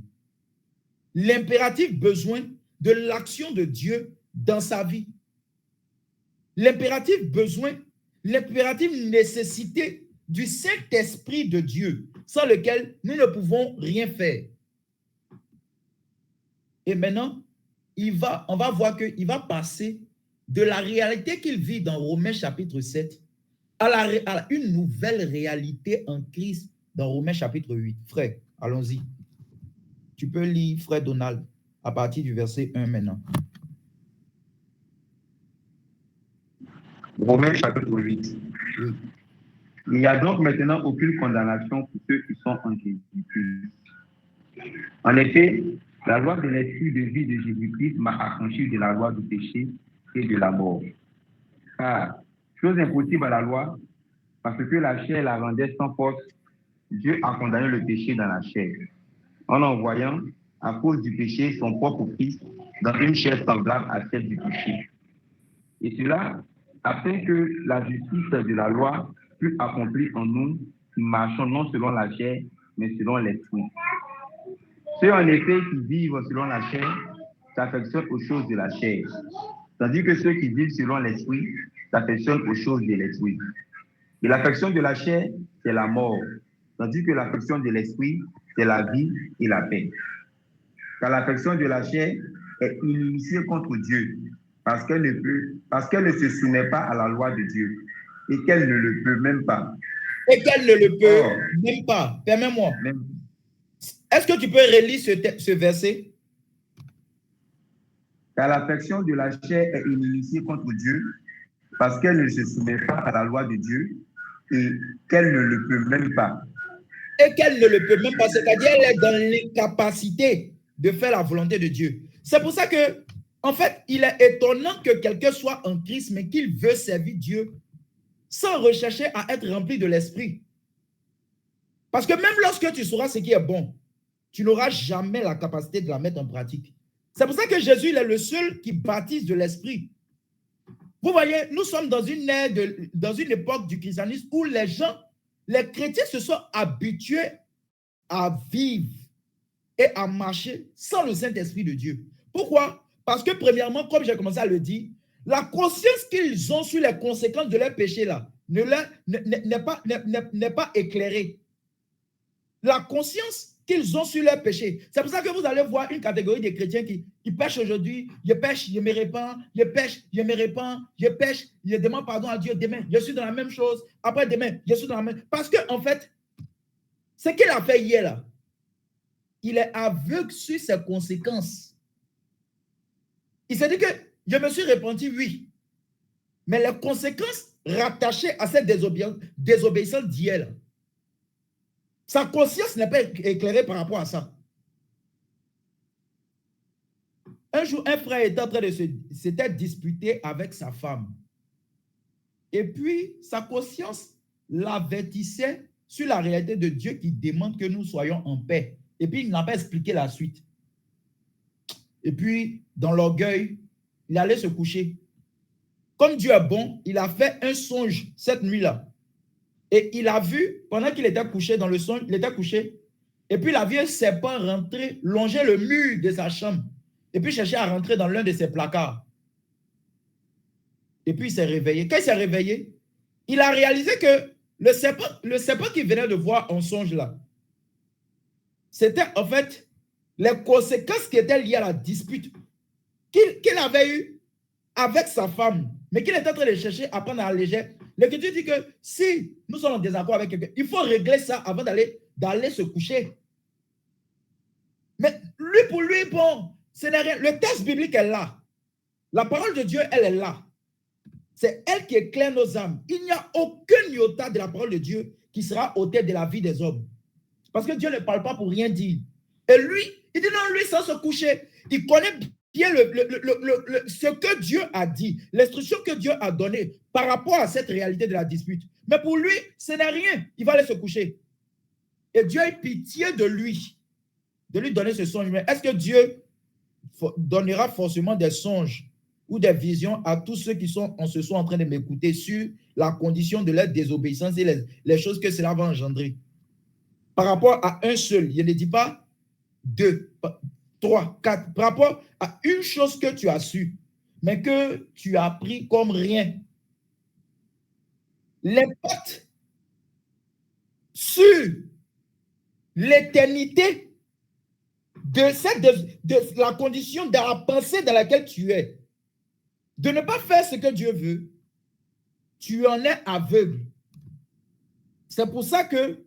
L'impératif besoin de l'action de Dieu dans sa vie. L'impératif besoin, l'impérative nécessité du Saint-Esprit de Dieu, sans lequel nous ne pouvons rien faire. Et maintenant, on va voir qu'il va passer de la réalité qu'il vit dans Romains chapitre 7 à une nouvelle réalité en Christ dans Romains chapitre 8. Frère, allons-y. Tu peux lire, frère Donald, à partir du verset 1 maintenant. Romains chapitre 8. Oui. Il n'y a donc maintenant aucune condamnation pour ceux qui sont en Jésus-Christ. En effet, la loi de l'esprit de vie de Jésus-Christ m'a affranchi de la loi du péché et de la mort. Car, chose impossible à la loi, parce que la chair la rendait sans force, Dieu a condamné le péché dans la chair, en envoyant, à cause du péché, son propre Fils dans une chair semblable à celle du péché. Et cela, afin que la justice de la loi fût accomplie en nous, qui marchons non selon la chair, mais selon l'esprit. Ceux en effet qui vivent selon la chair s'affectionnent aux choses de la chair, tandis que ceux qui vivent selon l'esprit s'affectionnent aux choses de l'esprit. Et l'affection de la chair, c'est la mort, tandis que l'affection de l'esprit, c'est la vie et la paix. Car l'affection de la chair est inimitié contre Dieu, parce qu'elle ne se soumet pas à la loi de Dieu, et qu'elle ne le peut même pas. Et qu'elle ne le peut même pas. Permets-moi. Est-ce que tu peux relire ce verset? Car l'affection de la chair est inimitié contre Dieu, parce qu'elle ne se soumet pas à la loi de Dieu, et qu'elle ne le peut même pas. Et qu'elle ne le peut même pas, c'est-à-dire elle est dans l'incapacité de faire la volonté de Dieu. C'est pour ça que, en fait, il est étonnant que quelqu'un soit en Christ, mais qu'il veut servir Dieu sans rechercher à être rempli de l'esprit. Parce que même lorsque tu sauras ce qui est bon, tu n'auras jamais la capacité de la mettre en pratique. C'est pour ça que Jésus il est le seul qui baptise de l'esprit. Vous voyez, nous sommes dans une ère, dans une époque du christianisme où les chrétiens se sont habitués à vivre et à marcher sans le Saint-Esprit de Dieu. Pourquoi? Parce que premièrement, comme j'ai commencé à le dire, la conscience qu'ils ont sur les conséquences de leur péché là n'est pas éclairée. La conscience qu'ils ont sur leur péché. C'est pour ça que vous allez voir une catégorie de chrétiens qui pêchent aujourd'hui, je pêche, je me répands, je pêche, je me répands, je pêche, je demande pardon à Dieu, demain, je suis dans la même chose, après demain, je suis dans la même... Parce que, en fait, ce qu'il a fait hier, là, il est aveugle sur ses conséquences. Il s'est dit que je me suis repenti, oui, mais les conséquences rattachées à cette désobéissance d'hier, là, sa conscience n'est pas éclairée par rapport à ça. Un jour, un frère était en train de s'était disputé avec sa femme. Et puis, sa conscience l'avertissait sur la réalité de Dieu qui demande que nous soyons en paix. Et puis, il n'a pas expliqué la suite. Et puis, dans l'orgueil, il allait se coucher. Comme Dieu est bon, il a fait un songe cette nuit-là. Et il a vu, pendant qu'il était couché dans le songe, il était couché, et puis il a vu un serpent rentrer, longer le mur de sa chambre, et puis chercher à rentrer dans l'un de ses placards. Et puis il s'est réveillé. Quand il s'est réveillé, il a réalisé que le serpent qu'il venait de voir en songe là, c'était en fait les conséquences qui étaient liées à la dispute qu'il avait eue avec sa femme, mais qu'il était en train de chercher à prendre à la légère. L'Écriture dit que si nous sommes en désaccord avec quelqu'un, il faut régler ça avant d'aller se coucher. Mais lui, pour lui, bon, ce n'est rien. Le texte biblique est là. La parole de Dieu, elle est là. C'est elle qui éclaire nos âmes. Il n'y a aucun iota de la parole de Dieu qui sera ôté de la vie des hommes. Parce que Dieu ne parle pas pour rien dire. Et lui, il dit non, lui, sans se coucher, il connaît bien ce que Dieu a dit, l'instruction que Dieu a donnée par rapport à cette réalité de la dispute. Mais pour lui, ce n'est rien. Il va aller se coucher. Et Dieu a eu pitié de lui donner ce songe. Mais est-ce que Dieu donnera forcément des songes ou des visions à tous ceux qui sont en train de m'écouter sur la condition de leur désobéissance et les choses que cela va engendrer? Par rapport à un seul, je ne dis pas 2, 3, 4, par rapport à une chose que tu as su, mais que tu as pris comme rien. L'impact sur l'éternité de la condition, de la pensée dans laquelle tu es, de ne pas faire ce que Dieu veut, tu en es aveugle. C'est pour ça que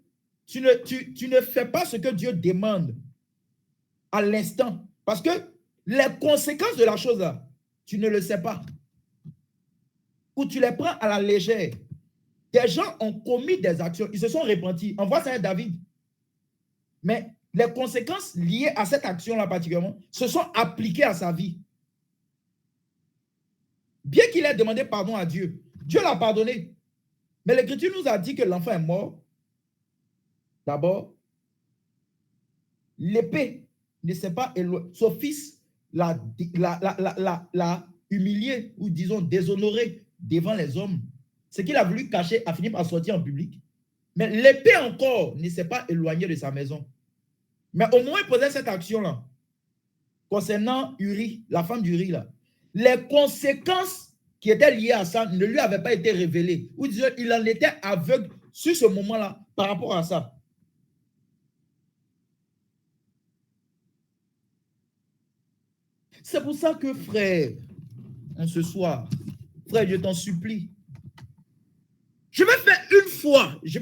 tu ne fais pas ce que Dieu demande à l'instant. Parce que les conséquences de la chose là, tu ne le sais pas. Ou tu les prends à la légère. Des gens ont commis des actions, ils se sont repentis. On voit ça à David. Mais les conséquences liées à cette action-là particulièrement se sont appliquées à sa vie. Bien qu'il ait demandé pardon à Dieu, Dieu l'a pardonné. Mais l'Écriture nous a dit que l'enfant est mort. D'abord, l'épée ne s'est pas éloignée. Son fils l'a humilié ou disons déshonoré devant les hommes. Ce qu'il a voulu cacher a fini par sortir en public. Mais l'épée encore ne s'est pas éloignée de sa maison. Mais au moment où il posait cette action-là, concernant Uri, la femme d'Uri, là, les conséquences qui étaient liées à ça ne lui avaient pas été révélées. Ou disons, il en était aveugle sur ce moment-là par rapport à ça. C'est pour ça que, frère, en ce soir, frère, je t'en supplie, je vais faire une fois, je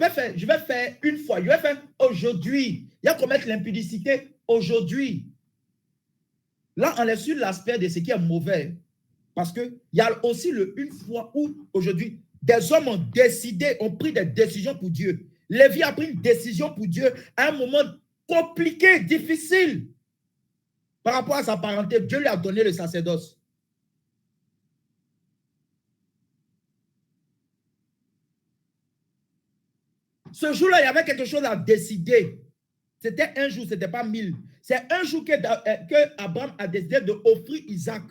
vais faire aujourd'hui. Il y a commettre l'impudicité aujourd'hui. Là, on est sur l'aspect de ce qui est mauvais. Parce qu'il y a aussi une fois où, aujourd'hui, des hommes ont décidé, ont pris des décisions pour Dieu. Lévi a pris une décision pour Dieu à un moment compliqué, difficile. Par rapport à sa parenté, Dieu lui a donné le sacerdoce. Ce jour-là, il y avait quelque chose à décider. C'était un jour, ce n'était pas 1000. C'est un jour que Abraham a décidé d'offrir Isaac.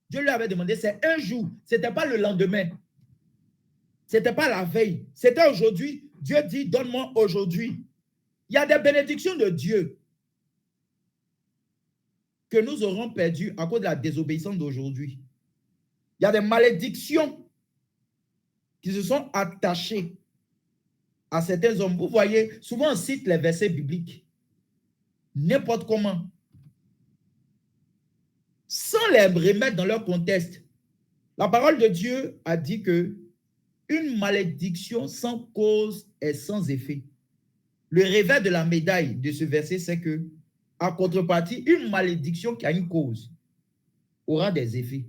Dieu lui avait demandé, c'est un jour. Ce n'était pas le lendemain. Ce n'était pas la veille. C'était aujourd'hui. Dieu dit, donne-moi aujourd'hui. Il y a des bénédictions de Dieu que nous aurons perdues à cause de la désobéissance d'aujourd'hui. Il y a des malédictions qui se sont attachées à certains hommes. Vous voyez, souvent on cite les versets bibliques, n'importe comment, sans les remettre dans leur contexte. La parole de Dieu a dit que une malédiction sans cause est sans effet. Le revers de la médaille de ce verset, c'est que, en contrepartie, une malédiction qui a une cause aura des effets.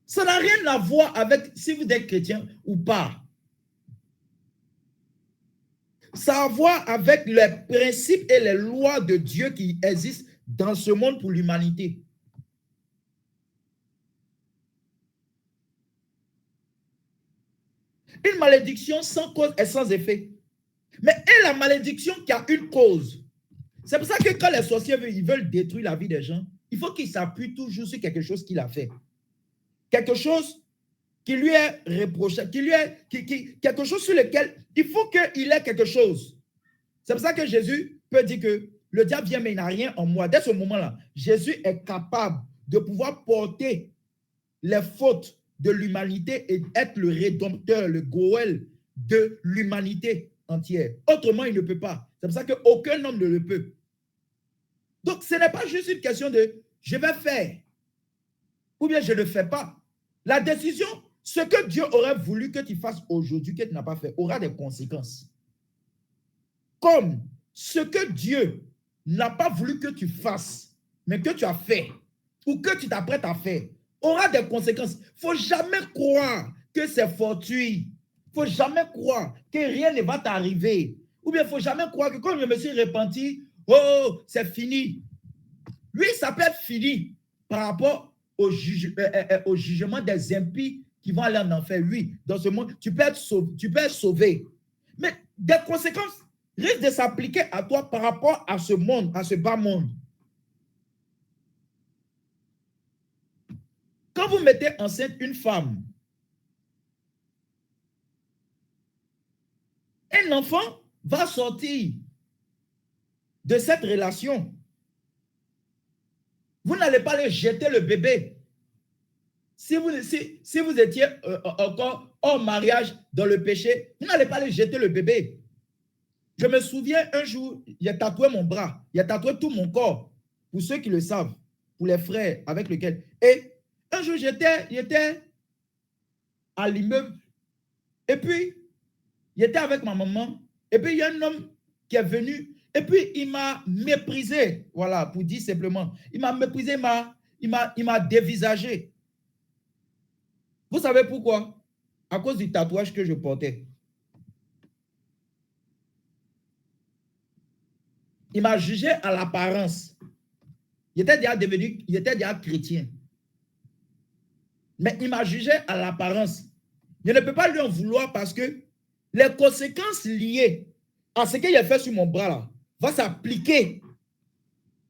Ça n'a rien à voir avec si vous êtes chrétien ou pas. Ça a à voir avec les principes et les lois de Dieu qui existent dans ce monde pour l'humanité. Une malédiction sans cause est sans effet. Mais et la malédiction qui a une cause. C'est pour ça que quand les sorciers veulent détruire la vie des gens, il faut qu'ils s'appuient toujours sur quelque chose qu'il a fait. Quelque chose qui lui est reproché, quelque chose sur lequel il faut qu'il ait quelque chose. C'est pour ça que Jésus peut dire que le diable vient mais il n'a rien en moi. Dès ce moment-là, Jésus est capable de pouvoir porter les fautes de l'humanité et être le rédempteur, le Goël de l'humanité entière. Autrement, il ne peut pas. C'est pour ça qu'aucun homme ne le peut. Donc, ce n'est pas juste une question de « je vais faire » ou bien « je ne le fais pas ». La décision, ce que Dieu aurait voulu que tu fasses aujourd'hui, que tu n'as pas fait, aura des conséquences. Comme ce que Dieu n'a pas voulu que tu fasses, mais que tu as fait, ou que tu t'apprêtes à faire, aura des conséquences. Il ne faut jamais croire que c'est fortuit. Il ne faut jamais croire que rien ne va t'arriver. Ou bien il ne faut jamais croire que quand je me suis repenti, oh, c'est fini. Lui, ça peut être fini par rapport au jugement des impies qui vont aller en enfer. Oui, dans ce monde, tu peux être sauvé. Mais des conséquences risquent de s'appliquer à toi par rapport à ce monde, à ce bas monde. Quand vous mettez enceinte une femme, un enfant va sortir de cette relation. Vous n'allez pas aller jeter le bébé. Si vous étiez encore hors mariage dans le péché, vous n'allez pas aller jeter le bébé. Je me souviens un jour, il a tatoué mon bras, il a tatoué tout mon corps, pour ceux qui le savent, pour les frères avec lesquels. Et un jour, j'étais à l'immeuble, et puis, il était avec ma maman, et puis il y a un homme qui est venu, et puis il m'a méprisé, voilà, pour dire simplement, il m'a méprisé, il m'a dévisagé. Vous savez pourquoi? À cause du tatouage que je portais. Il m'a jugé à l'apparence. Il était déjà chrétien. Mais il m'a jugé à l'apparence. Je ne peux pas lui en vouloir parce que les conséquences liées à ce qu'il a fait sur mon bras là vont s'appliquer.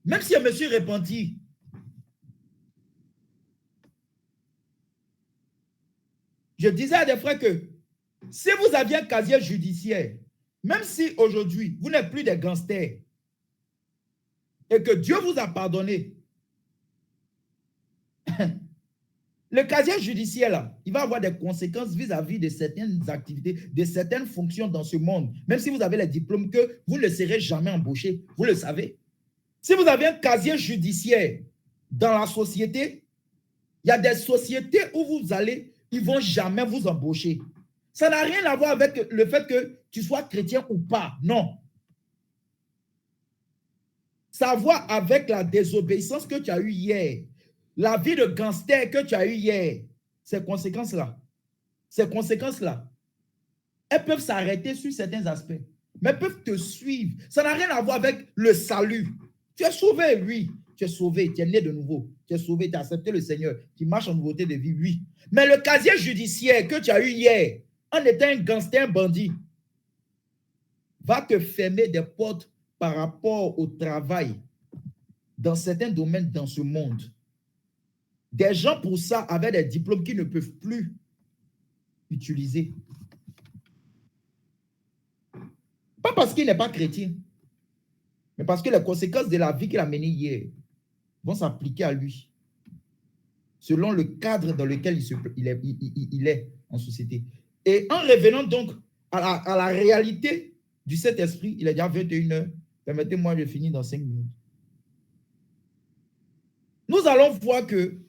Même si je me suis repenti. Je disais à des frères que si vous aviez un casier judiciaire, même si aujourd'hui vous n'êtes plus des gangsters, et que Dieu vous a pardonné, le casier judiciaire, là, il va avoir des conséquences vis-à-vis de certaines activités, de certaines fonctions dans ce monde. Même si vous avez les diplômes, que vous ne serez jamais embauché, vous le savez. Si vous avez un casier judiciaire dans la société, il y a des sociétés où vous allez, ils ne vont jamais vous embaucher. Ça n'a rien à voir avec le fait que tu sois chrétien ou pas. Non. Ça a à voir avec la désobéissance que tu as eue hier. La vie de gangster que tu as eue hier. Ces conséquences-là, elles peuvent s'arrêter sur certains aspects, mais peuvent te suivre. Ça n'a rien à voir avec le salut. Tu es sauvé, oui. Tu es sauvé, tu es né de nouveau. Tu es sauvé, tu as accepté le Seigneur, qui marche en nouveauté de vie, oui. Mais le casier judiciaire que tu as eu hier, en étant un gangster, un bandit, va te fermer des portes par rapport au travail dans certains domaines dans ce monde. Des gens pour ça avaient des diplômes qu'ils ne peuvent plus utiliser. Pas parce qu'il n'est pas chrétien, mais parce que les conséquences de la vie qu'il a menée hier vont s'appliquer à lui, selon le cadre dans lequel il est en société. Et en revenant donc à la réalité du Saint-Esprit, il est déjà 21h. Permettez-moi de finir dans 5 minutes. Nous allons voir que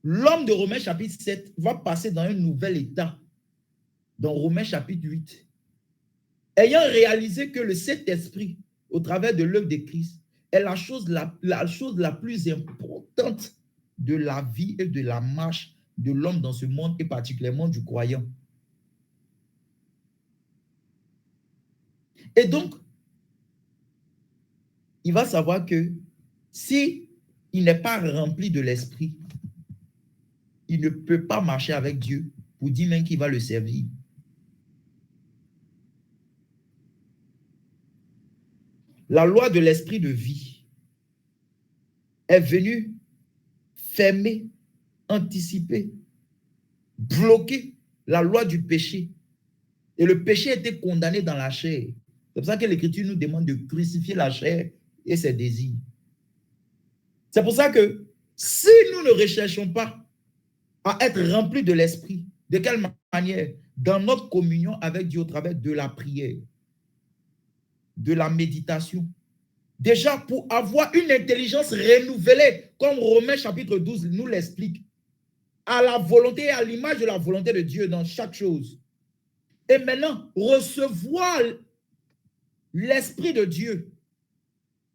l'homme de Romains chapitre 7 va passer dans un nouvel état, dans Romains chapitre 8, ayant réalisé que le Saint-Esprit, au travers de l'œuvre de Christ, est la chose la plus importante de la vie et de la marche de l'homme dans ce monde, et particulièrement du croyant. Et donc, il va savoir que si il n'est pas rempli de l'esprit, il ne peut pas marcher avec Dieu pour dire même qu'il va le servir. La loi de l'esprit de vie est venue fermer, anticiper, bloquer la loi du péché. Et le péché était condamné dans la chair. C'est pour ça que l'Écriture nous demande de crucifier la chair et ses désirs. C'est pour ça que si nous ne recherchons pas à être remplis de l'esprit, de quelle manière? Dans notre communion avec Dieu au travers de la prière, de la méditation. Déjà, pour avoir une intelligence renouvelée, comme Romains chapitre 12 nous l'explique, à la volonté et à l'image de la volonté de Dieu dans chaque chose. Et maintenant, recevoir l'Esprit de Dieu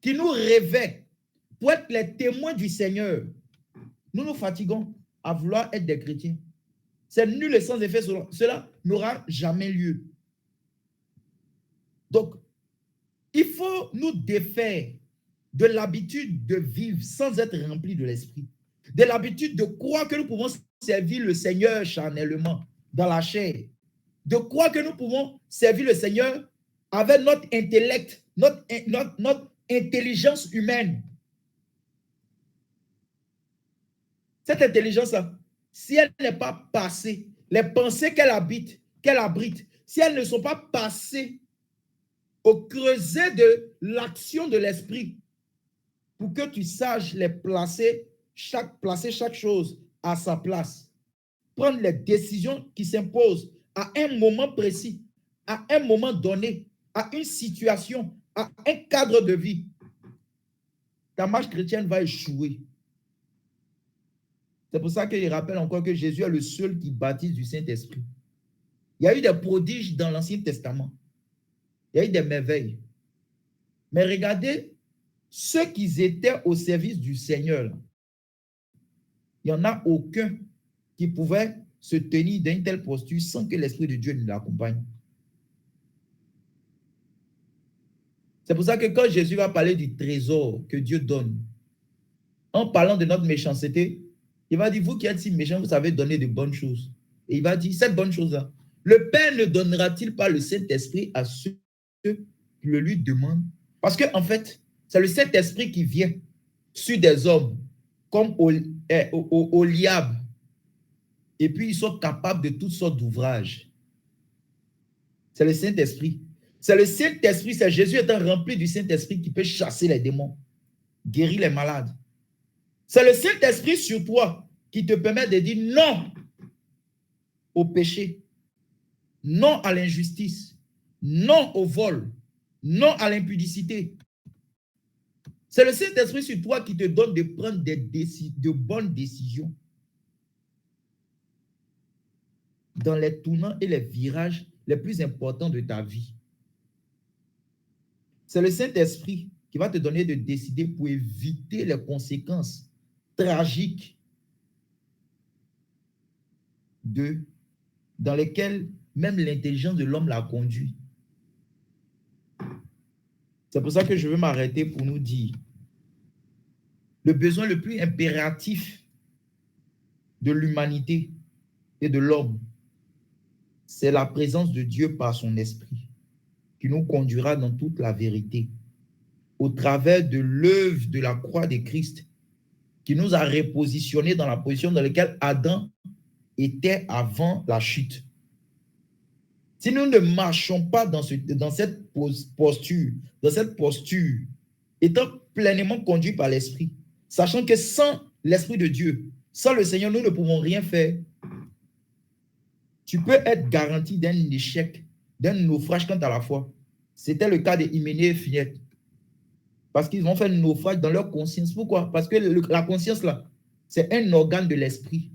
qui nous revêt pour être les témoins du Seigneur. Nous nous fatiguons à vouloir être des chrétiens. C'est nul et sans effet, cela n'aura jamais lieu. Donc, il faut nous défaire de l'habitude de vivre sans être rempli de l'esprit. de l'habitude de croire que nous pouvons servir le Seigneur charnellement, dans la chair, de croire que nous pouvons servir le Seigneur avec notre intellect, notre intelligence humaine. Cette intelligence-là, si elle n'est pas passée, les pensées qu'elle abrite, si elles ne sont pas passées au creuset de l'action de l'esprit, pour que tu saches les placer chaque chose à sa place, prendre les décisions qui s'imposent à un moment précis, à un moment donné, à une situation, à un cadre de vie, ta marche chrétienne va échouer. C'est pour ça qu'il rappelle encore que Jésus est le seul qui baptise du Saint-Esprit. Il y a eu des prodiges dans l'Ancien Testament. Il y a eu des merveilles. Mais regardez, ceux qui étaient au service du Seigneur, il n'y en a aucun qui pouvait se tenir d'une telle posture sans que l'Esprit de Dieu ne l'accompagne. C'est pour ça que quand Jésus va parler du trésor que Dieu donne, en parlant de notre méchanceté, il va dire, vous qui êtes si méchants, vous savez donner de bonnes choses. Et il va dire, cette bonne chose-là, le Père ne donnera-t-il pas le Saint-Esprit à ceux qui le lui demandent? Parce qu'en fait, c'est le Saint-Esprit qui vient sur des hommes comme Oliab. Et puis, ils sont capables de toutes sortes d'ouvrages. C'est le Saint-Esprit. C'est le Saint-Esprit, c'est Jésus étant rempli du Saint-Esprit qui peut chasser les démons, guérir les malades. C'est le Saint-Esprit sur toi qui te permet de dire non au péché, non à l'injustice, non au vol, non à l'impudicité. C'est le Saint-Esprit sur toi qui te donne de prendre de bonnes décisions dans les tournants et les virages les plus importants de ta vie. C'est le Saint-Esprit qui va te donner de décider pour éviter les conséquences tragiques dans lesquelles même l'intelligence de l'homme l'a conduit. C'est pour ça que je veux m'arrêter pour nous dire le besoin le plus impératif de l'humanité et de l'homme, c'est la présence de Dieu par son esprit qui nous conduira dans toute la vérité au travers de l'œuvre de la croix de Christ qui nous a repositionnés dans la position dans laquelle Adam était avant la chute. Si nous ne marchons pas dans cette posture, étant pleinement conduits par l'Esprit, sachant que sans l'Esprit de Dieu, sans le Seigneur, nous ne pouvons rien faire, tu peux être garanti d'un échec, d'un naufrage quant à la foi. C'était le cas de Hyménée et Philémon. Parce qu'ils vont faire un naufrage dans leur conscience. Pourquoi? Parce que la conscience, là, c'est un organe de l'esprit.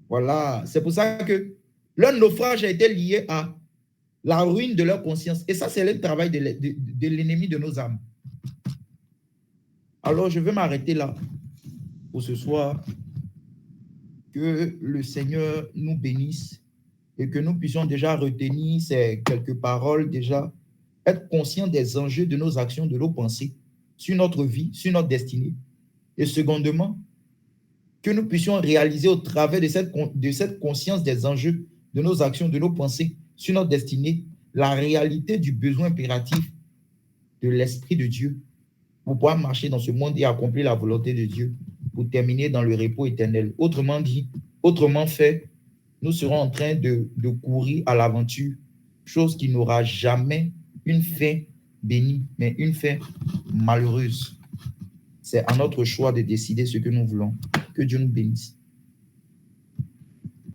Voilà. C'est pour ça que leur naufrage a été lié à la ruine de leur conscience. Et ça, c'est le travail de l'ennemi de nos âmes. Alors, je vais m'arrêter là pour ce soir. Que le Seigneur nous bénisse et que nous puissions déjà retenir ces quelques paroles, déjà être conscients des enjeux de nos actions, de nos pensées, sur notre vie, sur notre destinée. Et secondement, que nous puissions réaliser au travers de cette conscience des enjeux de nos actions, de nos pensées, sur notre destinée, la réalité du besoin impératif de l'Esprit de Dieu pour pouvoir marcher dans ce monde et accomplir la volonté de Dieu pour terminer dans le repos éternel. Autrement dit, autrement fait, nous serons en train de courir à l'aventure, chose qui n'aura jamais une fin bénie, mais une fin malheureuse. C'est à notre choix de décider ce que nous voulons. Que Dieu nous bénisse.